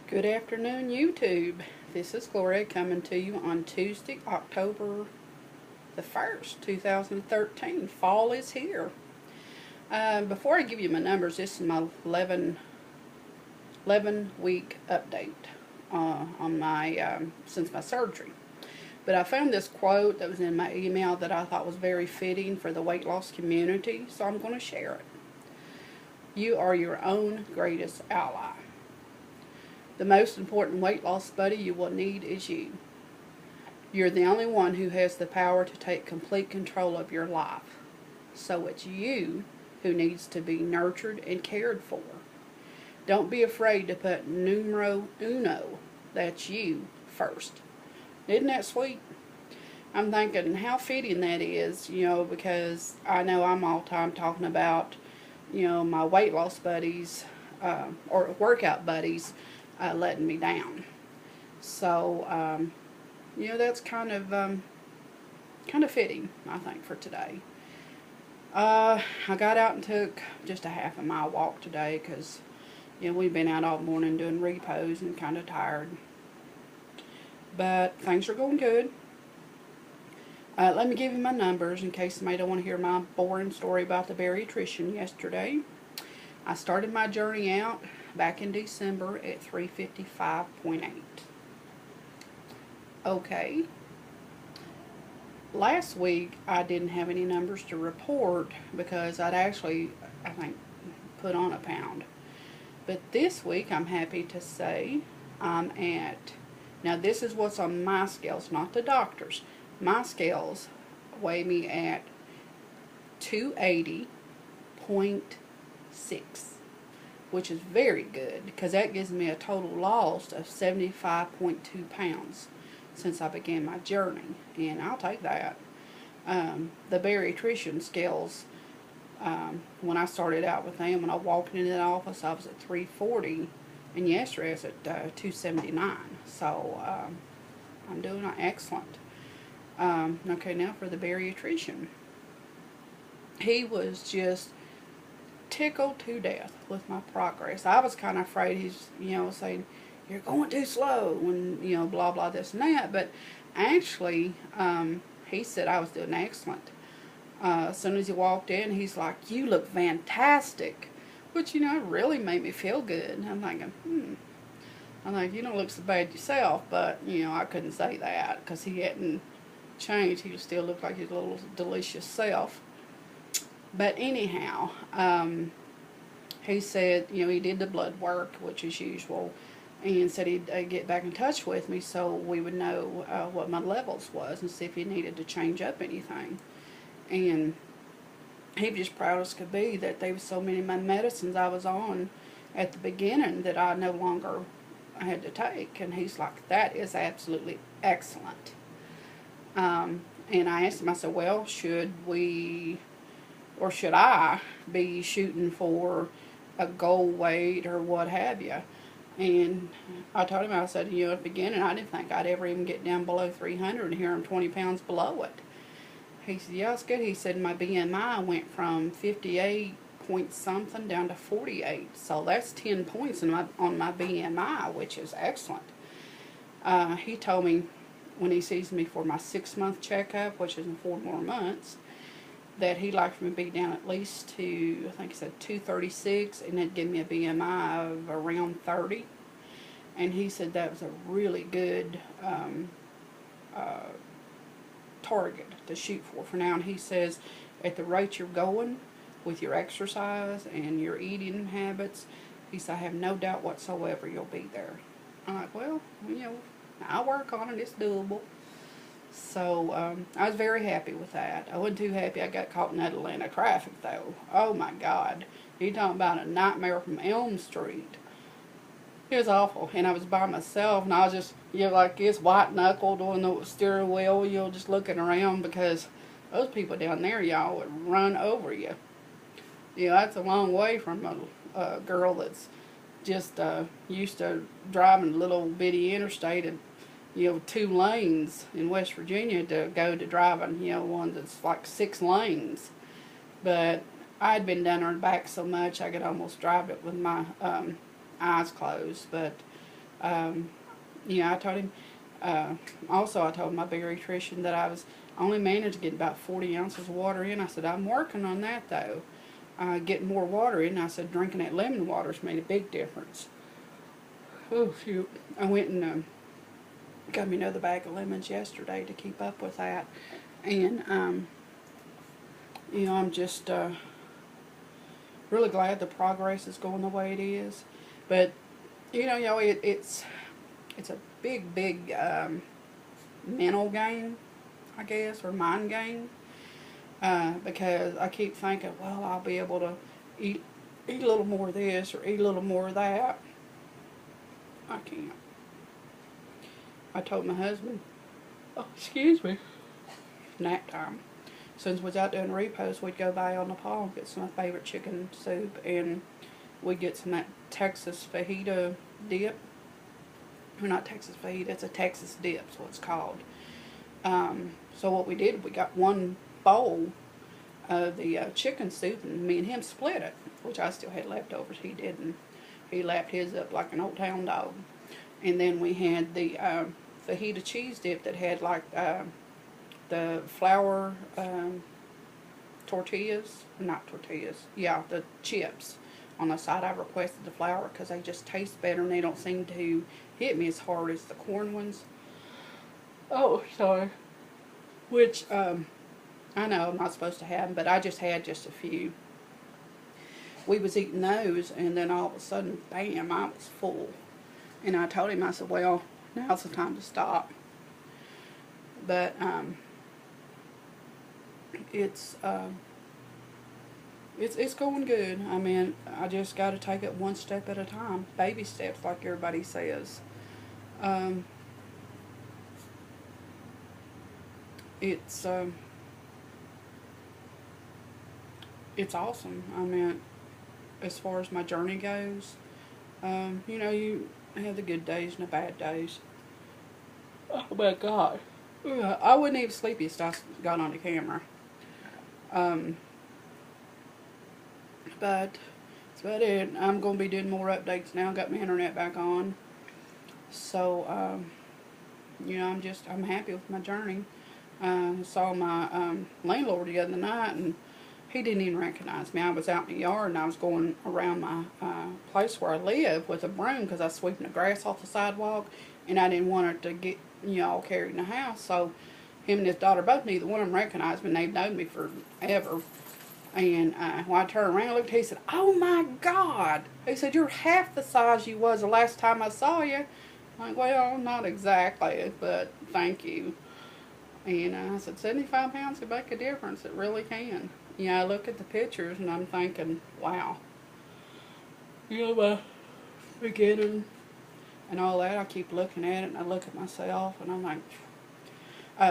Good afternoon, YouTube. This is Gloria coming to you on Tuesday, October the 1st, 2013. Fall is here. Before I give you my numbers, this is my 11-week update on my since my surgery. But I found this quote that was in my email that I thought was very fitting for the weight loss community, so I'm going to share it. You are your own greatest ally. The most important weight loss buddy you will need is you. You're the only one who has the power to take complete control of your life. So it's you who needs to be nurtured and cared for. Don't be afraid to put numero uno, that's you, first. Isn't that sweet? I'm thinking how fitting that is, because I know I'm all the time talking about, my weight loss buddies, or workout buddies, letting me down. So, that's kind of fitting, I think, for today. I got out and took just a half a mile walk today because, we've been out all morning doing repos and kind of tired. But things are going good. Let me give you my numbers in case somebody don't want to hear my boring story about the bariatrician yesterday. I started my journey out back in December at 355.8. Okay. Last week I didn't have any numbers to report because I'd actually, I think, put on a pound. But this week I'm happy to say I'm at, now this is what's on my scales, not the doctor's. My scales weigh me at 280.6, which is very good because that gives me a total loss of 75.2 pounds since I began my journey, and I'll take that. The bariatrician scales, when I started out with them, when I walked into the office, I was at 340, and yesterday I was at 279, so I'm doing excellent. Okay, now for the bariatrician. He was just tickled to death with my progress. I was kind of afraid he's, saying, you're going too slow, and, blah, blah, this and that. But actually, he said I was doing excellent. As soon as he walked in, he's like, you look fantastic. Which, really made me feel good. I'm thinking, I'm like, you don't look so bad yourself. But, I couldn't say that because he hadn't changed. He still looked like his little delicious self. But anyhow, he said, he did the blood work, which is usual, and said he'd get back in touch with me so we would know what my levels was and see if he needed to change up anything. And he was just proud as could be that there was so many of my medicines I was on at the beginning that I no longer had to take. And he's like, that is absolutely excellent. And I asked him, I said, well, should we, or should I be shooting for a goal weight or what have you? And I told him, I said, at the beginning, I didn't think I'd ever even get down below 300, and here I'm 20 pounds below it. He said, yeah, it's good. He said, my BMI went from 58 point something down to 48. So that's 10 points on my BMI, which is excellent. He told me when he sees me for my 6-month checkup, which is in 4 more months, that he'd like for me to be down at least to, I think he said 236, and that'd give me a BMI of around 30. And he said that was a really good target to shoot for now. And he says, at the rate you're going with your exercise and your eating habits, he said, I have no doubt whatsoever you'll be there. I'm like, well, I'll work on it. It's doable. So I was very happy with that. I wasn't too happy I got caught in that Atlanta traffic, though. Oh, my God. You talking about a nightmare from Elm Street. It was awful. And I was by myself, and I was just, like this, white-knuckled on the steering wheel, just looking around because those people down there, y'all, would run over you. That's a long way from a girl that's just used to driving a little bitty interstate and 2 lanes in West Virginia to go to driving, one that's like 6 lanes. But I'd been down there and back so much I could almost drive it with my eyes closed. But Yeah, I told him, also I told my pediatrician that I was only managed to get about 40 ounces of water in. I said, I'm working on that though. Getting more water in. I said, drinking that lemon water's made a big difference. Oh, shoot. I went and got me another bag of lemons yesterday to keep up with that. And, I'm just really glad the progress is going the way it is. But, it's a big mental game, I guess, or mind game. Because I keep thinking, well, I'll be able to eat a little more of this or eat a little more of that. I can't. I told my husband, oh, excuse me, nap time. Since we was out doing repos, we'd go by on the paw and get some of my favorite chicken soup, and we'd get some of that Texas fajita dip. Or not Texas fajita, it's a Texas dip, is what it's called. So what we did, we got one bowl of the chicken soup, and me and him split it, which I still had leftovers. He didn't. He lapped his up like an old town dog. And then we had the fajita cheese dip that had like the flour tortillas, not tortillas, yeah, the chips on the side. I requested the flour because they just taste better and they don't seem to hit me as hard as the corn ones. Oh, sorry. Which, I know I'm not supposed to have them, but I just had just a few. We was eating those, and then all of a sudden, bam, I was full. And I told him, I said, well, now's the time to stop. But, it's going good. I mean, I just got to take it one step at a time. Baby steps, like everybody says. It's awesome. I mean, as far as my journey goes, you have the good days and the bad days. Oh my God. I wouldn't even sleep if I got on the camera. But that's about it. I'm going to be doing more updates now. Got my internet back on. So, I'm happy with my journey. Saw my landlord the other night, and he didn't even recognize me. I was out in the yard, and I was going around my place where I live with a broom because I was sweeping the grass off the sidewalk, and I didn't want it to get, all carried in the house. So him and his daughter, both neither one of them recognized me, and they've known me forever. And when I turned around and looked, he said, oh my God. He said, you're half the size you was the last time I saw you. I'm like, well, not exactly, but thank you. And I said, 75 pounds can make a difference. It really can. I look at the pictures and I'm thinking, wow. My beginning and all that, I keep looking at it and I look at myself and I'm like,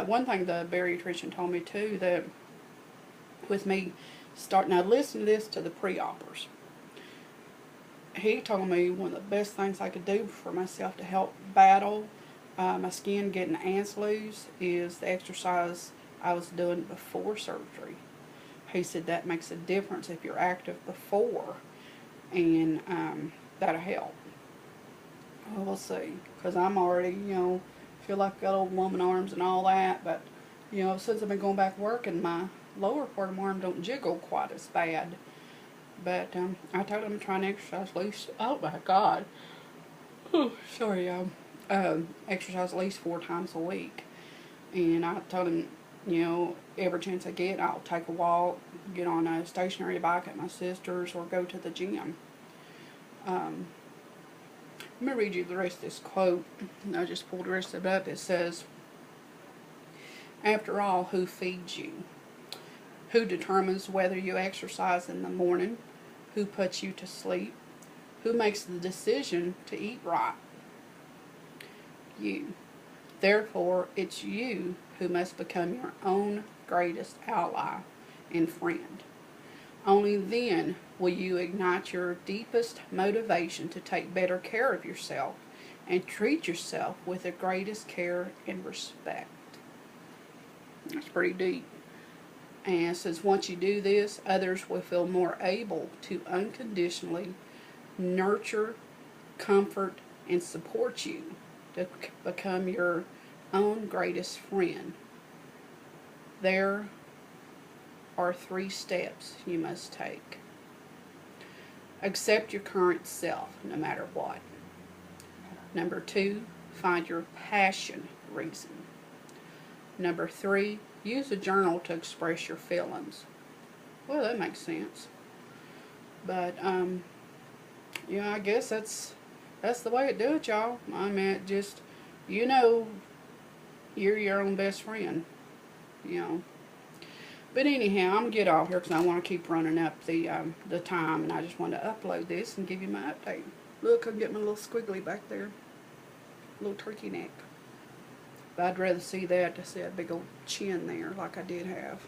one thing the bariatrician told me too, that with me starting, now listen to this to the pre-oppers. He told me one of the best things I could do for myself to help battle my skin getting ants loose is the exercise I was doing before surgery. He said that makes a difference if you're active before, and that'll help. Well, we'll see, because I'm already, feel like I've got old woman arms and all that, but, since I've been going back working, my lower part of my arm don't jiggle quite as bad. But I told him I'm trying to exercise at least, oh my God. Oh, sorry, exercise at least 4 times a week. And I told him, every chance I get, I'll take a walk, get on a stationary bike at my sister's, or go to the gym. I'm going to read you the rest of this quote. I just pulled the rest of it up. It says, after all, who feeds you? Who determines whether you exercise in the morning? Who puts you to sleep? Who makes the decision to eat right? You. Therefore, it's you who must become your own greatest ally and friend. Only then will you ignite your deepest motivation to take better care of yourself and treat yourself with the greatest care and respect. That's pretty deep. And it says once you do this, others will feel more able to unconditionally nurture, comfort, and support you to become your own greatest friend. There are 3 steps you must take. Accept your current self, no matter what. Number 2, find your passion reason. Number 3, use a journal to express your feelings. Well, that makes sense. But, I guess that's the way to do it, y'all. I mean, just, you're your own best friend, But anyhow, I'm going to get off here because I want to keep running up the time, and I just want to upload this and give you my update. Look, I'm getting my little squiggly back there. Little turkey neck. But I'd rather see that to see a big old chin there like I did have.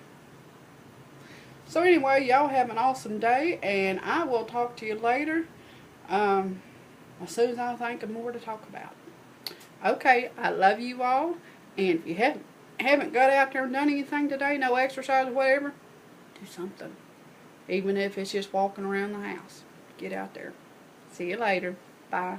So anyway, y'all have an awesome day, and I will talk to you later as soon as I think of more to talk about. Okay, I love you all, and if you haven't got out there and done anything today, no exercise or whatever, do something. Even if it's just walking around the house. Get out there. See you later. Bye.